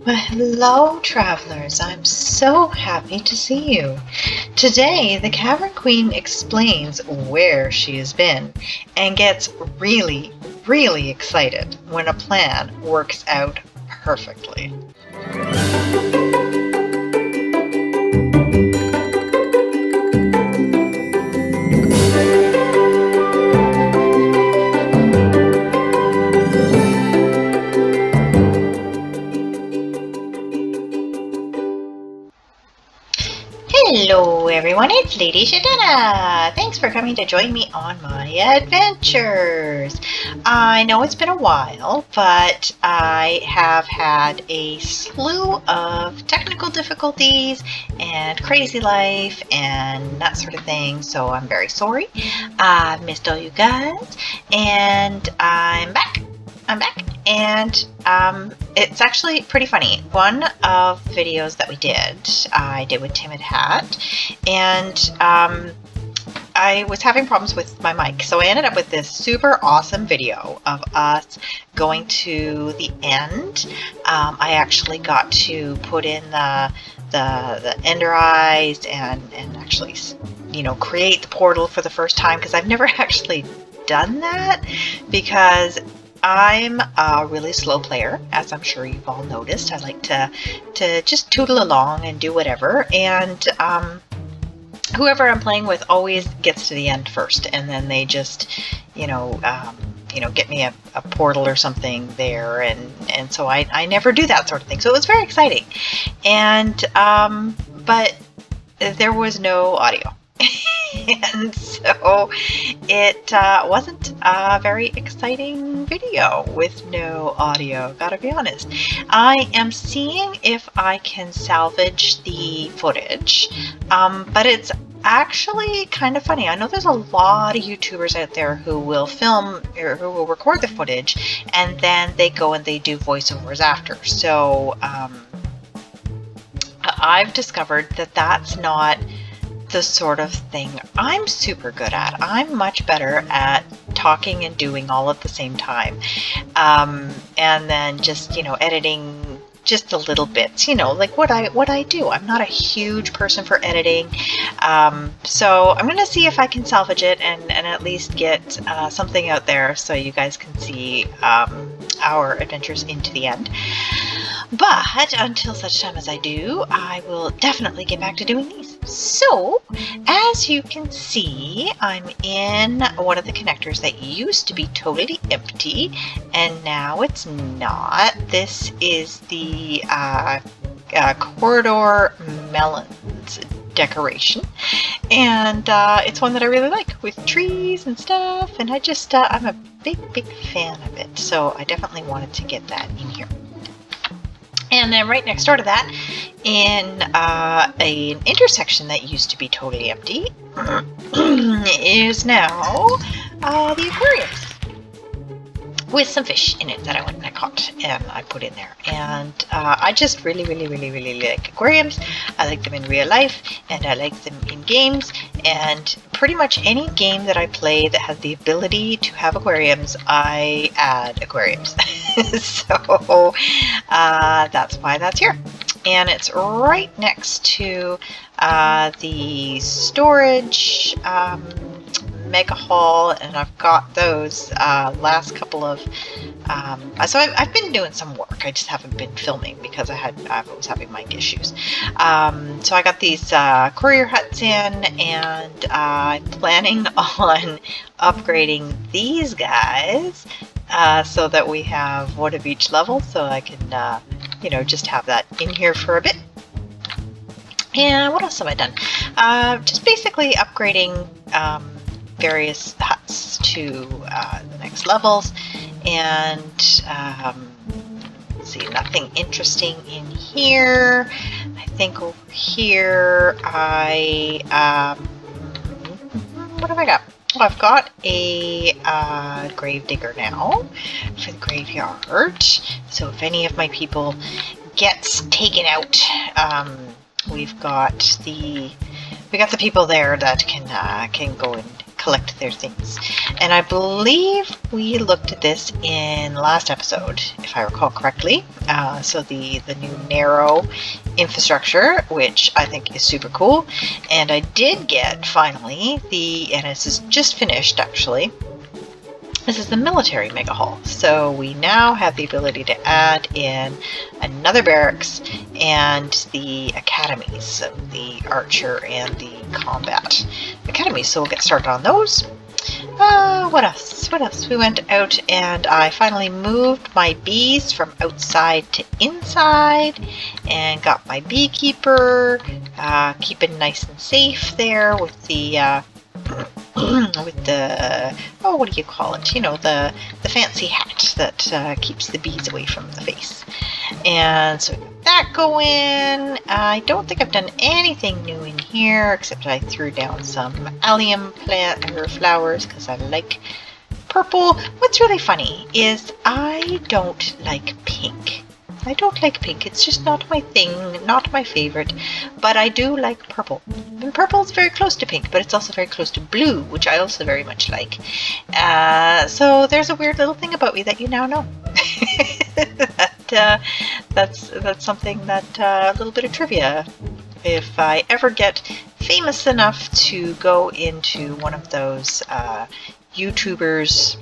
Well, hello, travelers. I'm so happy to see you. Today, the Cavern Queen explains where she has been and gets really, really excited when a plan works out perfectly. Hello everyone, it's Lady Shadana. Thanks for coming to join me on my adventures. I know it's been a while, but I have had a slew of technical difficulties and crazy life and that sort of thing, so I'm very sorry. I've missed all you guys, and I'm back. And it's actually pretty funny. One of the videos that I did with Timid Hat, and I was having problems with my mic, so I ended up with this super awesome video of us going to the end. I actually got to put in the ender eyes and actually, you know, create the portal for the first time, because I've never actually done that, because I'm a really slow player, as I'm sure you've all noticed. I like to just tootle along and do whatever, and whoever I'm playing with always gets to the end first, and then they just, get me a portal or something there, and so I never do that sort of thing. So it was very exciting, and but there was no audio. And so it wasn't a very exciting video with no audio, gotta be honest. I am seeing if I can salvage the footage, but it's actually kind of funny. I know there's a lot of YouTubers out there who will film or who will record the footage and then they go and they do voiceovers after. So I've discovered that that's not the sort of thing I'm super good at. I'm much better at talking and doing all at the same time, and then just editing just a little bit, like what I do. I'm not a huge person for editing, so I'm gonna see if I can salvage it and at least get something out there so you guys can see our adventures into the end. But until such time as I do, I will definitely get back to doing these. So, as you can see, I'm in one of the connectors that used to be totally empty, and now it's not. This is the corridor melons decoration, and it's one that I really like, with trees and stuff, and I'm a big fan of it, so I definitely wanted to get that in here. And then right next door to that, in an intersection that used to be totally empty, is now the aquariums, with some fish in it that I went and I caught and I put in there. And I just really like aquariums. I like them in real life, and I like them in games, and pretty much any game that I play that has the ability to have aquariums, I add aquariums. So that's why that's here. And it's right next to the storage mega hall, and I've got those last couple of so I've been doing some work. I just haven't been filming because I was having mic issues. So I got these courier huts in, and I'm planning on upgrading these guys so that we have one of each level, so I can just have that in here for a bit. And what else have I done? Just basically upgrading various huts to the next levels, and let's see, nothing interesting in here. I think over here what have I got? Oh, I've got a grave digger now for the graveyard, so if any of my people gets taken out, we got the people there that can go and collect their things. And I believe we looked at this in the last episode, if I recall correctly. So the new narrow infrastructure, which I think is super cool. And I did get, finally, and this is just finished actually, this is the military mega hall. So we now have the ability to add in another barracks and the academies, so the archer and the combat academies. So we'll get started on those. What else? What else? We went out and I finally moved my bees from outside to inside and got my beekeeper, keeping nice and safe there with the with the, oh, what do you call it? You know, the fancy hat that keeps the bees away from the face. And so we got that going. I don't think I've done anything new in here, except I threw down some allium flowers because I like purple. What's really funny is I don't like pink. I don't like pink. It's just not my thing, not my favorite. But I do like purple. And purple is very close to pink, but it's also very close to blue, which I also very much like. So there's a weird little thing about me that you now know. That's something that a little bit of trivia. If I ever get famous enough to go into one of those YouTubers,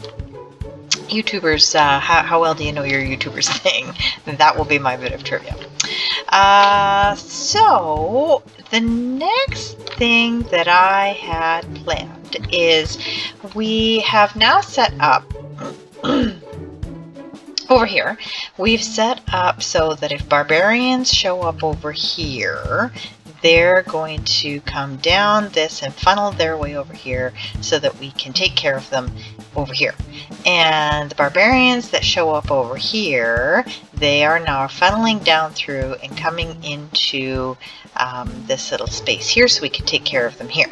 how well do you know your YouTubers thing? That will be my bit of trivia. So the next thing that I had planned is we have now set up over here. We've set up so that if barbarians show up over here, they're going to come down this and funnel their way over here so that we can take care of them over here. And the barbarians that show up over here, they are now funneling down through and coming into this little space here so we can take care of them here.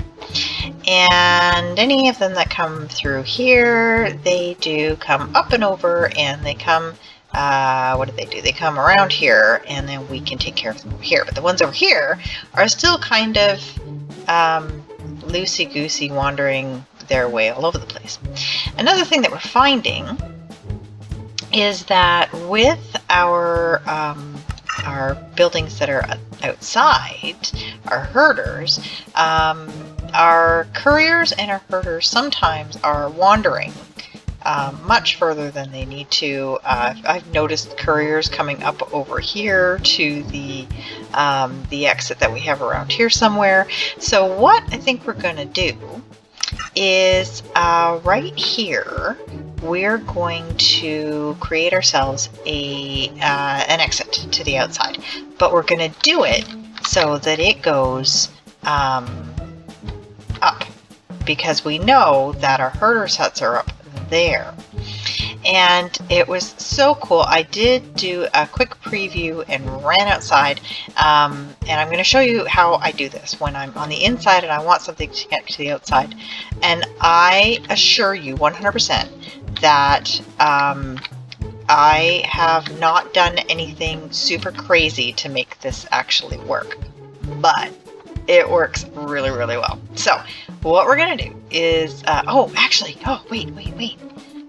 And any of them that come through here, they do come up and over, and they come, what do? They come around here, and then we can take care of them over here. But the ones over here are still kind of loosey-goosey, wandering their way all over the place. Another thing that we're finding is that with our buildings that are outside, our herders, our couriers and our herders sometimes are wandering much further than they need to. I've noticed couriers coming up over here to the exit that we have around here somewhere. So what I think we're going to do is right here we're going to create ourselves an exit to the outside, but we're going to do it so that it goes up, because we know that our herders' huts are up there. And it was so cool. I did do a quick preview and ran outside, and I'm going to show you how I do this when I'm on the inside and I want something to get to the outside. And I assure you 100% that I have not done anything super crazy to make this actually work, but it works really, really well. So what we're going to do is, wait,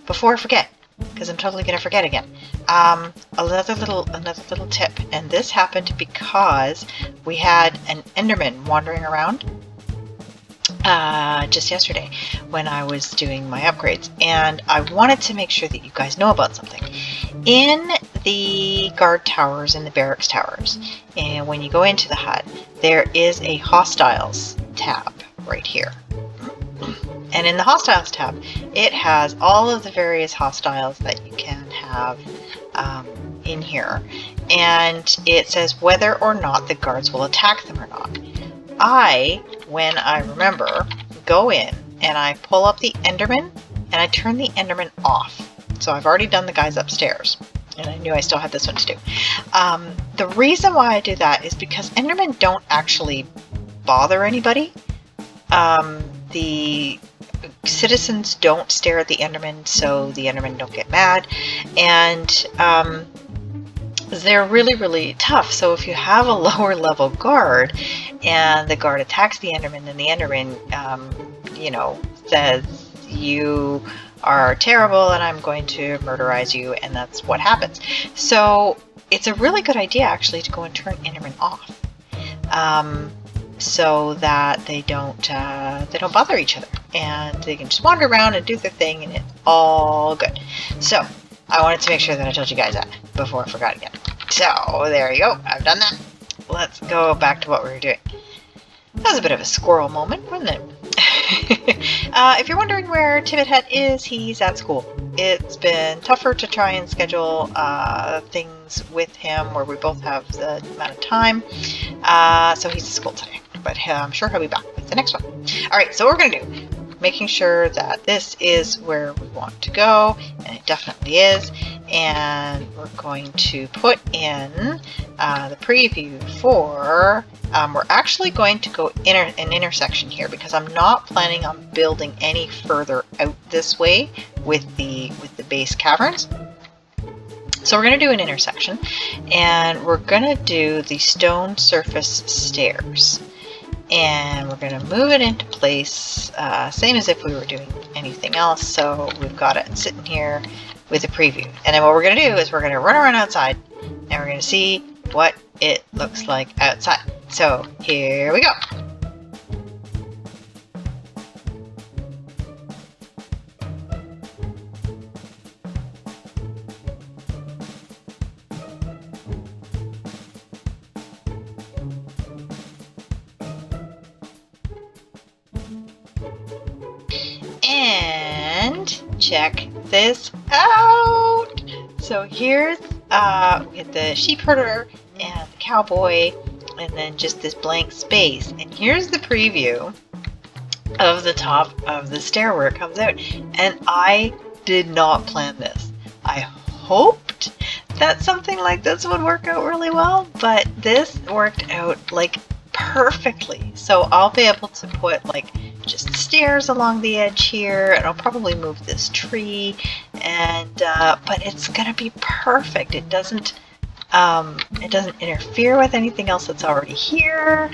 before I forget, because I'm totally going to forget again. Another little tip, and this happened because we had an Enderman wandering around just yesterday when I was doing my upgrades, and I wanted to make sure that you guys know about something. In the guard towers and the barracks towers, and when you go into the hut, there is a hostiles tab right here. And in the hostiles tab, it has all of the various hostiles that you can have in here. And it says whether or not the guards will attack them or not. When I remember, go in and I pull up the Enderman and I turn the Enderman off. So I've already done the guys upstairs, and I knew I still had this one to do. The reason why I do that is because Endermen don't actually bother anybody. The citizens don't stare at the Enderman, so the Endermen don't get mad, and they're really, really tough. So if you have a lower level guard and the guard attacks the Enderman, then the Enderman, says you are terrible and I'm going to murderize you, and that's what happens. So it's a really good idea actually to go and turn Enderman off, so that they don't bother each other and they can just wander around and do their thing, and it's all good. So I wanted to make sure that I told you guys that before I forgot again. So there you go, I've done that. Let's go back to what we were doing. That was a bit of a squirrel moment, wasn't it? If you're wondering where Timidhead is, he's at school. It's been tougher to try and schedule things with him where we both have the amount of time. So he's at school today, but I'm sure he'll be back with the next one. All right, so what we're going to do, making sure that this is where we want to go, and it definitely is. And we're going to put in the preview for, we're actually going to go an intersection here because I'm not planning on building any further out this way with the base caverns. So we're going to do an intersection, and we're going to do the stone surface stairs. And we're going to move it into place, same as if we were doing anything else. So we've got it sitting here with a preview. And then what we're going to do is we're going to run around outside and we're going to see what it looks like outside. So here we go. And check this out. So here's with the sheep herder and the cowboy, and then just this blank space. And here's the preview of the top of the stair where it comes out. And I did not plan this. I hoped that something like this would work out really well, but this worked out like perfectly. So I'll be able to put like just stairs along the edge here, and I'll probably move this tree, and but it's gonna be perfect. It doesn't interfere with anything else that's already here,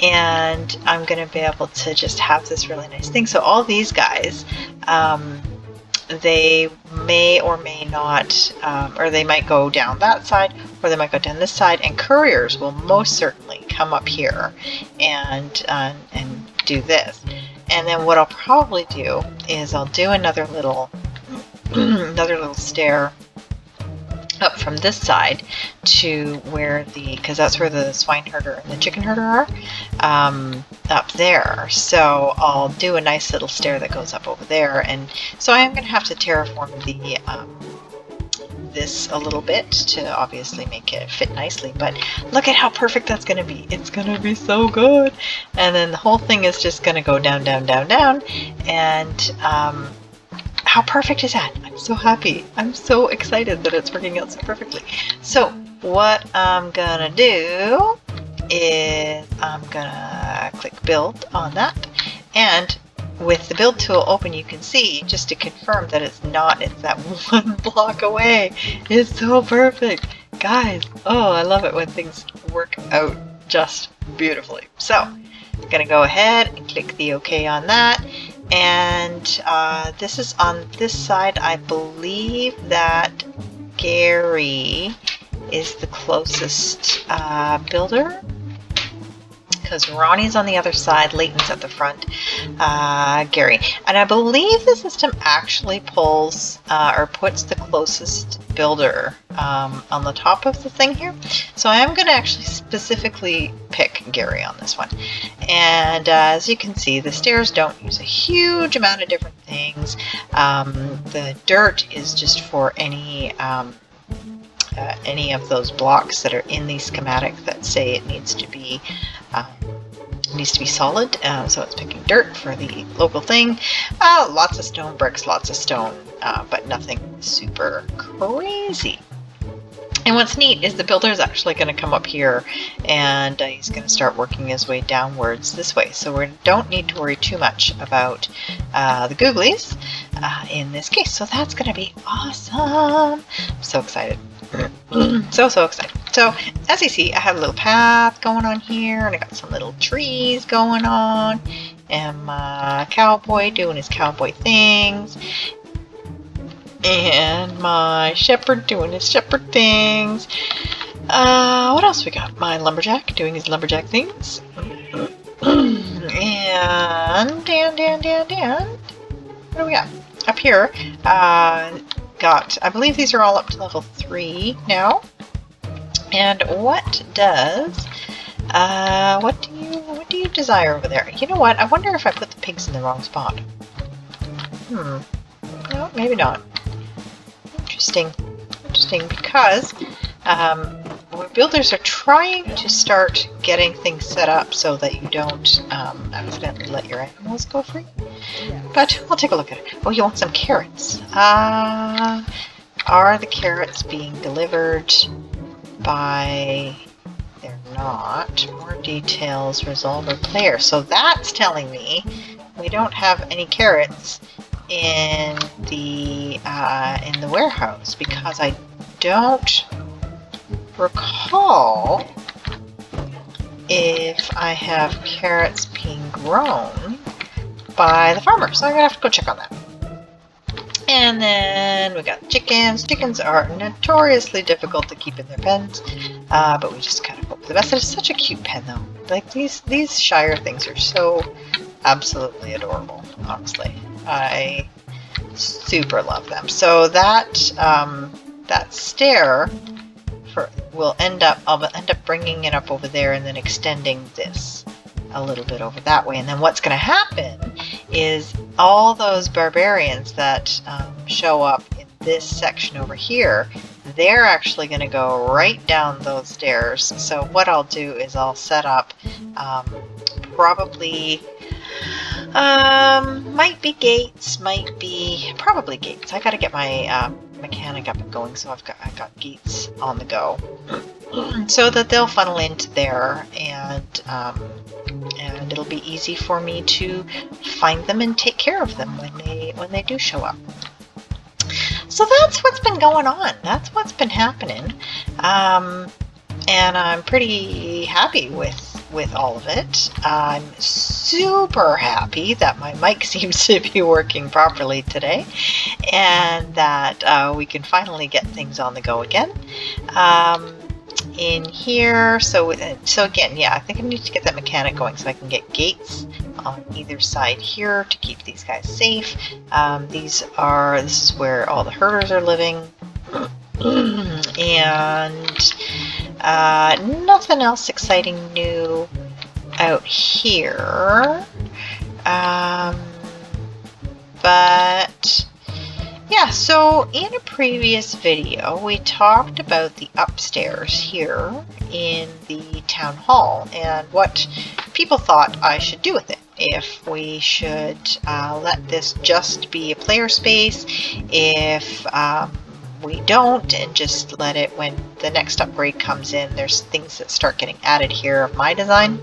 and I'm gonna be able to just have this really nice thing. So all these guys, they may or may not, or they might go down that side, or they might go down this side, and couriers will most certainly come up here and do this. And then what I'll probably do is I'll do another little stair up from this side to where because that's where the swine herder and the chicken herder are, up there. So I'll do a nice little stair that goes up over there, and so I am going to have to terraform this a little bit to obviously make it fit nicely, but look at how perfect that's going to be. It's going to be so good. And then the whole thing is just going to go down, down, down, down, and how perfect is that? I'm so happy. I'm so excited that it's working out so perfectly. So what I'm gonna do is I'm gonna click build on that, and with the build tool open, you can see, just to confirm that it's that one block away. It's so perfect. Guys, oh, I love it when things work out just beautifully. So I'm gonna go ahead and click the OK on that. And this is on this side. I believe that Gary is the closest builder, because Ronnie's on the other side, Leighton's at the front, Gary. And I believe the system actually pulls or puts the closest builder on the top of the thing here. So I am going to actually specifically pick Gary on this one. And as you can see, the stairs don't use a huge amount of different things. The dirt is just for any of those blocks that are in the schematic that say it needs to be solid, so it's picking dirt for the local thing. Lots of stone bricks, lots of stone, but nothing super crazy. And what's neat is the builder is actually going to come up here, and he's going to start working his way downwards this way. So we don't need to worry too much about the googlies in this case. So that's going to be awesome. I'm so excited. so excited. So as you see, I have a little path going on here, and I got some little trees going on, And my cowboy doing his cowboy things. And my shepherd doing his shepherd things. What else we got? My lumberjack doing his lumberjack things. And what do we got? Up here, got, I believe these are all up to level 3 now. And what do you desire over there? You know what? I wonder if I put the pigs in the wrong spot. No, maybe not. Interesting, because builders are trying to start getting things set up so that you don't accidentally let your animals go free. But we'll take a look at it. Oh, you want some carrots? Are the carrots being delivered by... They're not. More details, resolver player. So that's telling me we don't have any carrots in the warehouse, because I don't recall if I have carrots being grown by the farmer. So I'm gonna have to go check on that. And then we got chickens. Chickens are notoriously difficult to keep in their pens, but we just kind of hope for the best. It's such a cute pen, though. Like these Shire things are so absolutely adorable. Honestly, I super love them. So that stair I'll end up bringing it up over there and then extending this a little bit over that way. And then what's going to happen is all those barbarians that show up in this section over here, they're actually going to go right down those stairs. So what I'll do is I'll set up probably might be gates, probably gates. I got to get my mechanic up and going, so I've got gates on the go, so that they'll funnel into there, and it'll be easy for me to find them and take care of them when they do show up. So that's what's been going on. That's what's been happening, and I'm pretty happy with all of it. I'm super happy that my mic seems to be working properly today, and that we can finally get things on the go again. In here, so again, yeah, I think I need to get that mechanic going so I can get gates on either side here to keep these guys safe. This is where all the herders are living. And nothing else exciting new out here, but yeah, so in a previous video we talked about the upstairs here in the town hall and what people thought I should do with it. If we should let this just be a player space, if we don't, and just let it, when the next upgrade comes in, there's things that start getting added here of my design.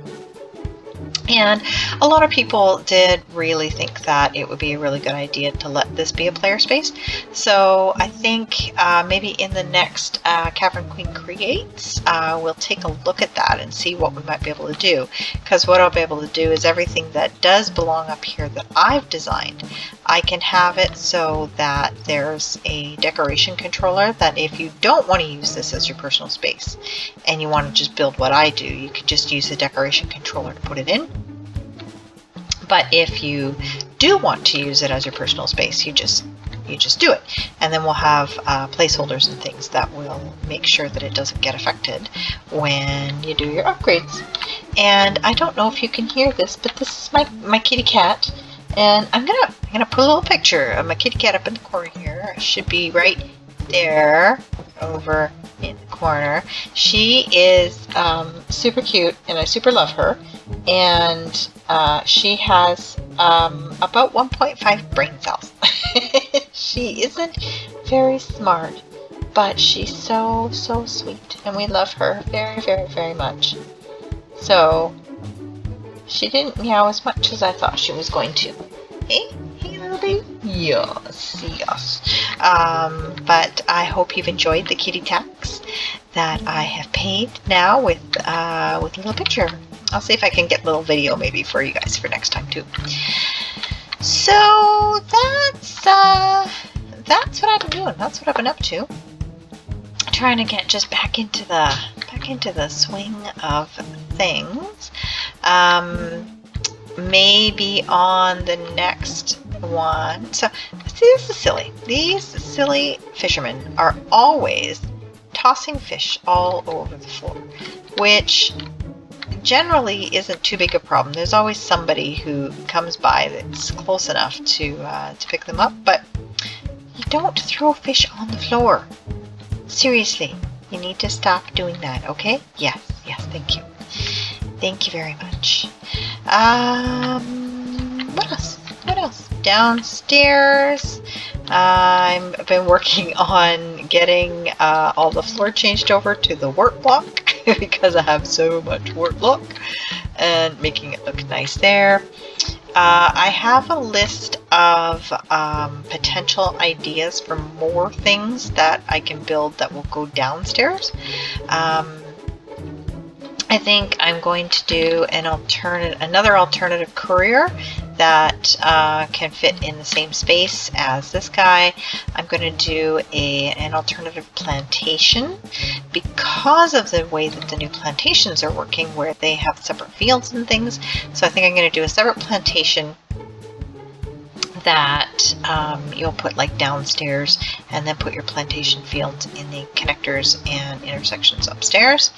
And a lot of people did really think that it would be a really good idea to let this be a player space. So I think maybe in the next Cavern Queen Creates, we'll take a look at that and see what we might be able to do. Because what I'll be able to do is everything that does belong up here that I've designed, I can have it so that there's a decoration controller that if you don't want to use this as your personal space and you want to just build what I do, you could just use the decoration controller to put it in. But if you do want to use it as your personal space, you just do it. And then we'll have placeholders and things that will make sure that it doesn't get affected when you do your upgrades. And I don't know if you can hear this, but this is my kitty cat. And I'm gonna put a little picture of my kitty cat up in the corner here. It should be right there over in the corner. She is super cute and I super love her. And she has about 1.5 brain cells. She isn't very smart, but she's so sweet and we love her very, very, very much. So she didn't meow as much as I thought she was going to. Hey little baby? Yes. But I hope you've enjoyed the kitty tags that I have painted now with a little picture. I'll see if I can get a little video maybe for you guys for next time too. So that's what I've been doing. That's what I've been up to. Trying to get just back into the swing of things. Maybe on the next one. So see, this is silly. These silly fishermen are always tossing fish all over the floor, which generally isn't too big a problem. There's always somebody who comes by that's close enough to pick them up, but you don't throw fish on the floor. Seriously, you need to stop doing that, okay? Yes, thank you. Thank you very much. What else? Downstairs, I've been working on getting all the floor changed over to the work block because I have so much work block, and making it look nice there. I have a list of potential ideas for more things that I can build that will go downstairs. I think I'm going to do another alternative courier that can fit in the same space as this guy. I'm going to do an alternative plantation because of the way that the new plantations are working, where they have separate fields and things. So I think I'm going to do a separate plantation that you'll put like downstairs, and then put your plantation fields in the connectors and intersections upstairs.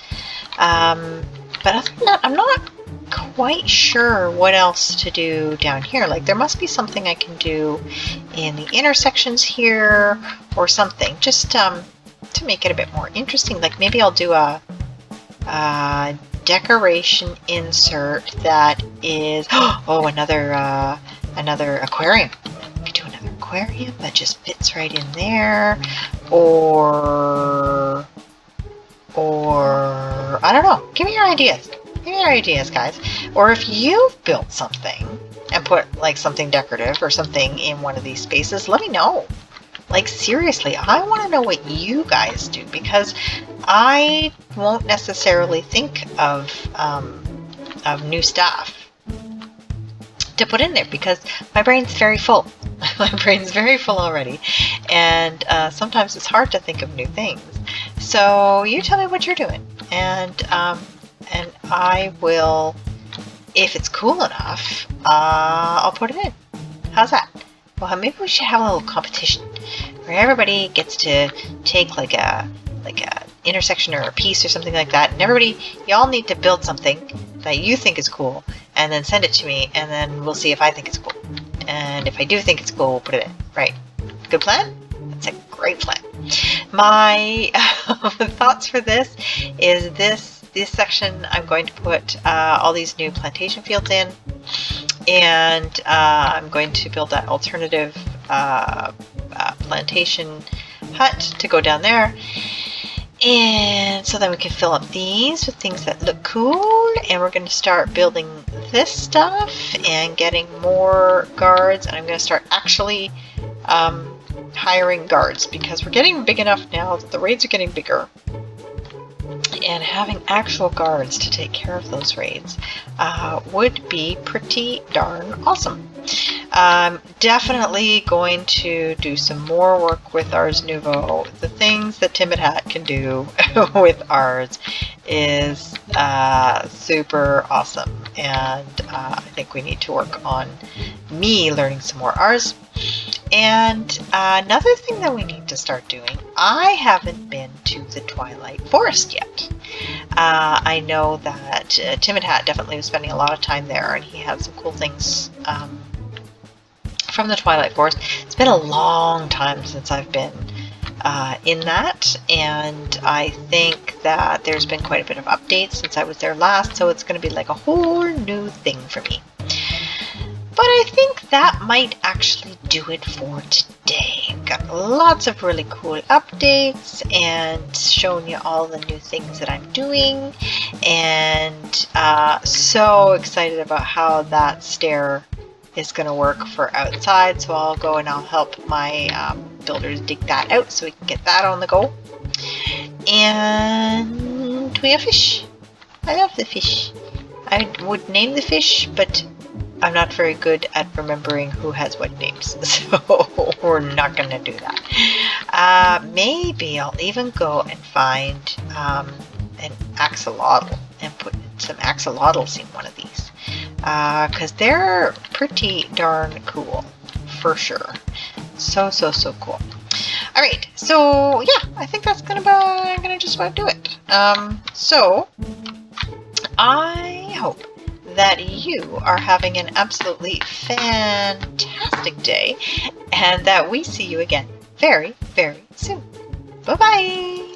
But other than that, I'm not quite sure what else to do down here. Like, there must be something I can do in the intersections here or something, just to make it a bit more interesting. Like, maybe I'll do a decoration insert that is another aquarium. I could do another aquarium that just fits right in there, or I don't know. Give me your ideas. Give me your ideas, guys. Or if you've built something and put like something decorative or something in one of these spaces, let me know. Like, seriously, I want to know what you guys do, because I won't necessarily think of new stuff to put in there because my brain's very full. My brain's very full already, and sometimes it's hard to think of new things. So you tell me what you're doing, and I will, if it's cool enough, I'll put it in. How's that? Well, maybe we should have a little competition where everybody gets to take like a intersection or a piece or something like that, and y'all need to build something that you think is cool, and then send it to me, and then we'll see if I think it's cool. And if I do think it's cool, we'll put it in. Right? Good plan? That's a great plan. My thoughts for this is this section I'm going to put all these new plantation fields in, and I'm going to build that alternative plantation hut to go down there. And so then we can fill up these with things that look cool, and we're going to start building this stuff and getting more guards, and I'm going to start actually hiring guards, because we're getting big enough now that the raids are getting bigger, and having actual guards to take care of those raids would be pretty darn awesome. I'm definitely going to do some more work with Ars Nouveau. The things that Timid Hat can do with Ars is super awesome, and I think we need to work on me learning some more Ars. And another thing that we need to start doing, I haven't been to the Twilight Forest yet. I know that Timid Hat definitely was spending a lot of time there, and he had some cool things from the Twilight Forest. It's been a long time since I've been in that, and I think that there's been quite a bit of updates since I was there last, so it's going to be like a whole new thing for me. But I think that might actually do it for today. Got lots of really cool updates and showing you all the new things that I'm doing, and so excited about how that stair is going to work for outside. So I'll go and I'll help my builders dig that out so we can get that on the go. And we have fish. I love the fish. I would name the fish, but I'm not very good at remembering who has what names, so we're not going to do that. Maybe I'll even go and find an axolotl and put some axolotls in one of these, because they're pretty darn cool, for sure. So cool. All right, so yeah, I think that's gonna just about do it. So I hope that you are having an absolutely fantastic day, and that we see you again very, very soon. Bye-bye!